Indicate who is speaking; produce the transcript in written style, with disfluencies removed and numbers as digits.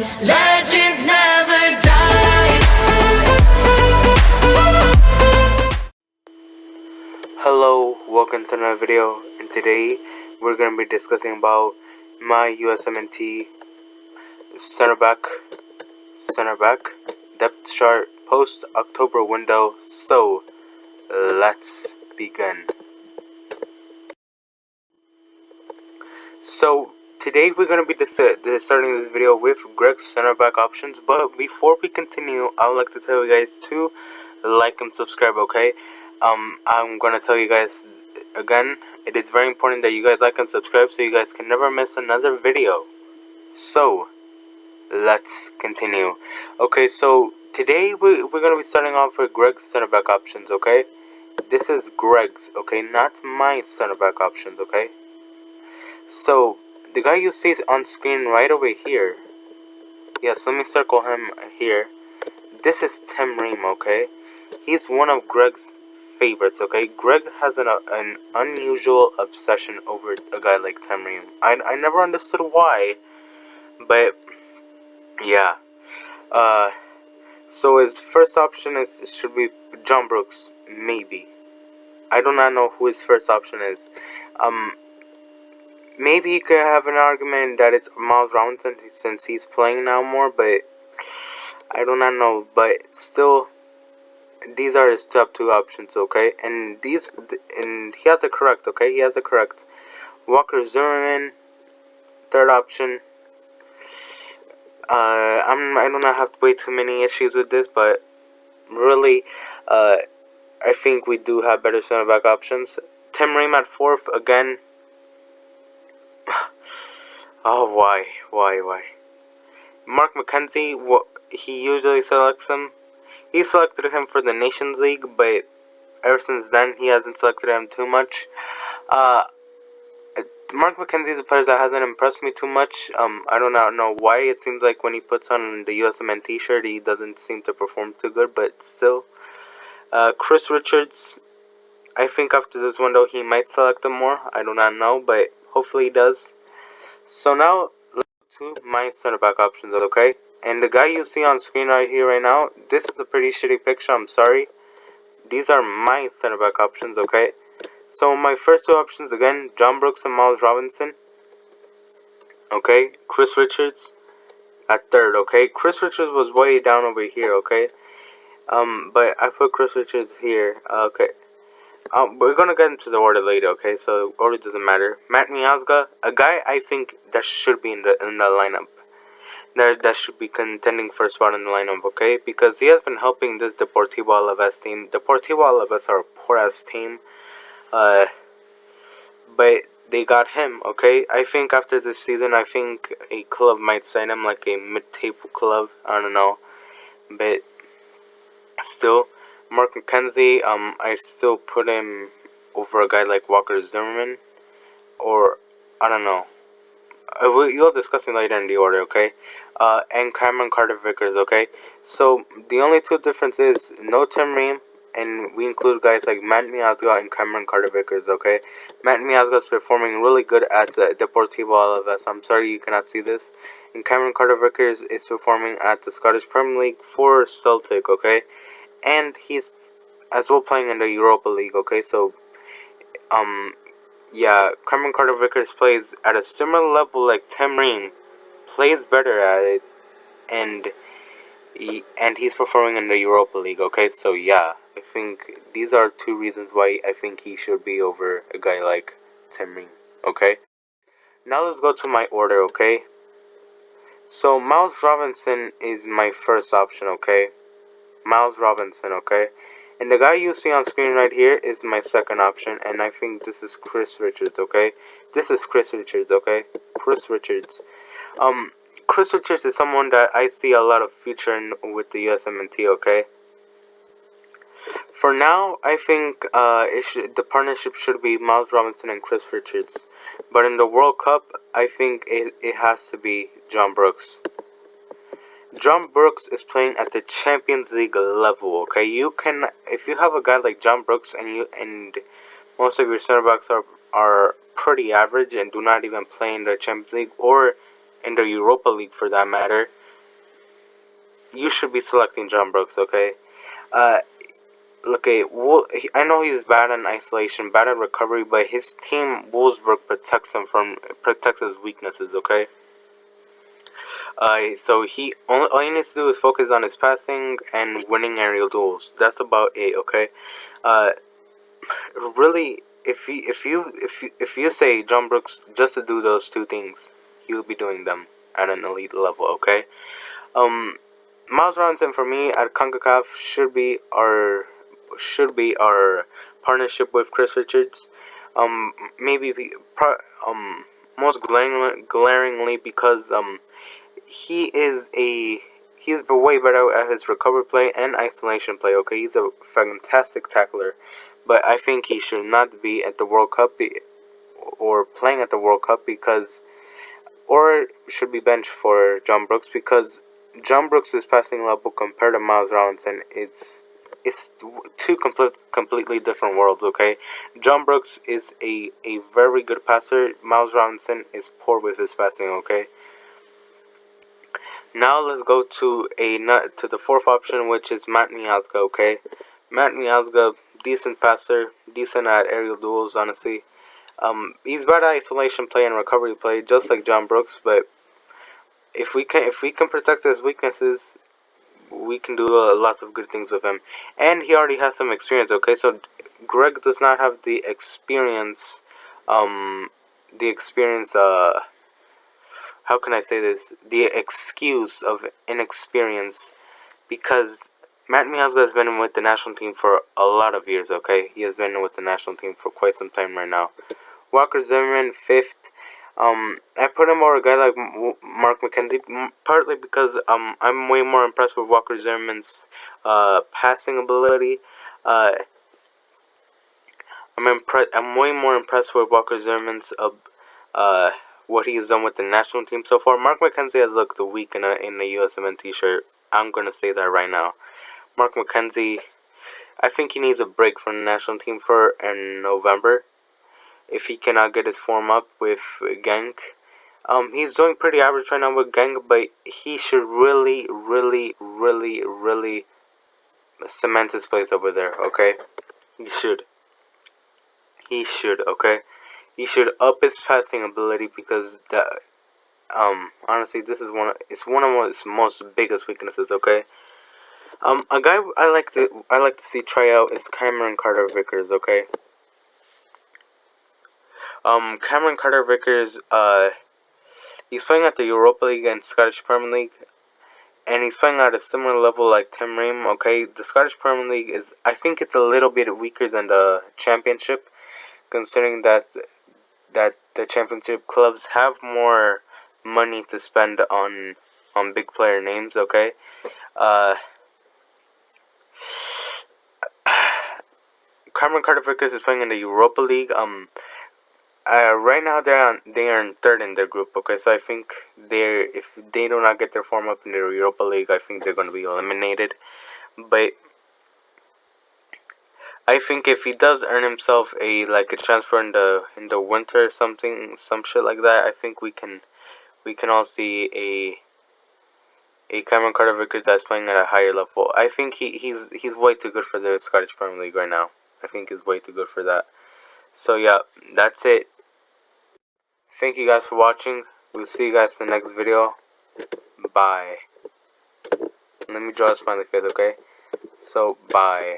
Speaker 1: Legends never die.
Speaker 2: Hello, welcome to another video, and today we're going to be discussing about my USMNT Centre Back depth chart post October window. So let's begin. So today we're going to be starting this video with Greg's Centre Back options, but before we continue, I would like to tell you guys to like and subscribe, okay? I'm gonna tell you guys again, it is very important that you guys like and subscribe so you guys can never miss another video. So let's continue. Okay, so today we're gonna be starting off with Greg's Centre Back options, okay? This is Greg's, okay, not my Centre Back options, okay? So the guy you see on screen right over here, yes, let me circle him here. This is Tim Ream, okay? He's one of Greg's favorites, okay? Greg has an unusual obsession over a guy like Tim Ream. I never understood why, but yeah. So his first option should be John Brooks, maybe. I do not know who his first option is. Maybe you could have an argument that it's Miles Robinson since he's playing now more, but I do not know. But still, these are his top two options, okay? And he has it correct, okay? He has it correct. Walker Zimmerman, third option. I do not have way too many issues with this, but really, I think we do have better center back options. Tim Ream at fourth again. Oh, why? Mark McKenzie, he usually selects him. He selected him for the Nations League, but ever since then, he hasn't selected him too much. Mark McKenzie is a player that hasn't impressed me too much. I do not know why. It seems like when he puts on the USMNT shirt, he doesn't seem to perform too good, but still. Chris Richards, I think after this window, he might select him more. I do not know, but hopefully he does. So now, let's go to my center back options, okay? And the guy you see on screen right here, right now, this is a pretty shitty picture, I'm sorry. These are my center back options, okay? So my first two options, again, John Brooks and Miles Robinson. Okay, Chris Richards at third, okay? Chris Richards was way down over here, okay? But I put Chris Richards here, okay. We're gonna get into the order later, okay? So order doesn't matter. Matt Miazga, a guy I think that should be in the lineup. That should be contending for a spot in the lineup, okay? Because he has been helping this Deportivo Alaves team. Deportivo Alaves are a poor-ass team. But they got him, okay? I think after this season, I think a club might sign him, like a mid-table club. I don't know. But still, Mark McKenzie, I still put him over a guy like Walker Zimmerman. Or, I don't know. You'll discuss it later in the order, okay? And Cameron Carter-Vickers, okay? So, the only two differences, no Tim Ream, and we include guys like Matt Miazga and Cameron Carter-Vickers, okay? Matt Miazga is performing really good at Deportivo Alaves. I'm sorry you cannot see this. And Cameron Carter-Vickers is performing at the Scottish Premier League for Celtic, okay? And he's as well playing in the Europa League, okay? So, yeah, Cameron Carter-Vickers plays at a similar level like Tim Ream, plays better at it, and he's performing in the Europa League, okay? So yeah, I think these are two reasons why I think he should be over a guy like Tim Ream, okay? Now let's go to my order, okay? So Miles Robinson is my first option, okay? Miles Robinson, okay? And the guy you see on screen right here is my second option, and I think this is Chris Richards, okay? This is Chris Richards, okay? Chris Richards. Chris Richards is someone that I see a lot of future in with the USMNT, okay? For now, I think the partnership should be Miles Robinson and Chris Richards. But in the World Cup, I think it has to be John Brooks. John Brooks is playing at the Champions League level, okay? If you have a guy like John Brooks and most of your center backs are pretty average and do not even play in the Champions League or in the Europa League for that matter, you should be selecting John Brooks, okay? Okay, I know he's bad in isolation, bad at recovery, but his team Wolfsburg protects his weaknesses, okay? So all he needs to do is focus on his passing and winning aerial duels. That's about it, okay? Uh, really, if you say John Brooks just to do those two things, he'll be doing them at an elite level, okay? Miles Robinson for me at CONCACAF should be our partnership with Chris Richards. Maybe most glaringly because he's way better at his recovery play and isolation play. Okay, he's a fantastic tackler, but I think he should not be at the World Cup or playing at the World Cup or should be benched for John Brooks because John Brooks' passing level compared to Miles Robinson, it's two completely different worlds, okay? John Brooks is a very good passer. Miles Robinson is poor with his passing, okay? Now let's go to the fourth option, which is Matt Miazga, okay? Matt Miazga, decent passer, decent at aerial duels, honestly. He's bad at isolation play and recovery play, just like John Brooks, but if we can protect his weaknesses, we can do lots of good things with him. And he already has some experience, okay? So Greg does not have the experience, how can I say this? The excuse of inexperience, because Matt Miazga has been with the national team for a lot of years, okay? He has been with the national team for quite some time right now. Walker Zimmerman, fifth. I put him over a guy like Mark McKenzie, partly because I'm way more impressed with Walker Zimmerman's passing ability. I'm way more impressed with Walker Zimmerman's what he has done with the national team so far. Mark McKenzie has looked weak in a USMNT shirt. I'm gonna say that right now. Mark McKenzie, I think he needs a break from the national team in November. If he cannot get his form up with Genk. He's doing pretty average right now with Genk, but he should really cement his place over there, okay? He should, okay? He should up his passing ability because honestly, it's one of his most biggest weaknesses, okay? A guy I like to see try out is Cameron Carter-Vickers, okay? Cameron Carter-Vickers, he's playing at the Europa League and Scottish Premier League, and he's playing at a similar level like Tim Ream, okay? The Scottish Premier League I think it's a little bit weaker than the Championship, considering that the Championship clubs have more money to spend on big player names, okay? Cameron Carter-Vickers is playing in the Europa League. Right now they are in third in their group. Okay, so I think if they do not get their form up in the Europa League, I think they're going to be eliminated. But I think if he does earn himself a transfer in the winter or some shit like that, I think we can all see a Cameron Carter-Vickers that's playing at a higher level. I think he's way too good for the Scottish Premier League right now. I think he's way too good for that. So yeah, that's it. Thank you guys for watching. We'll see you guys in the next video. Bye. Let me draw a smiley face, okay? So, bye.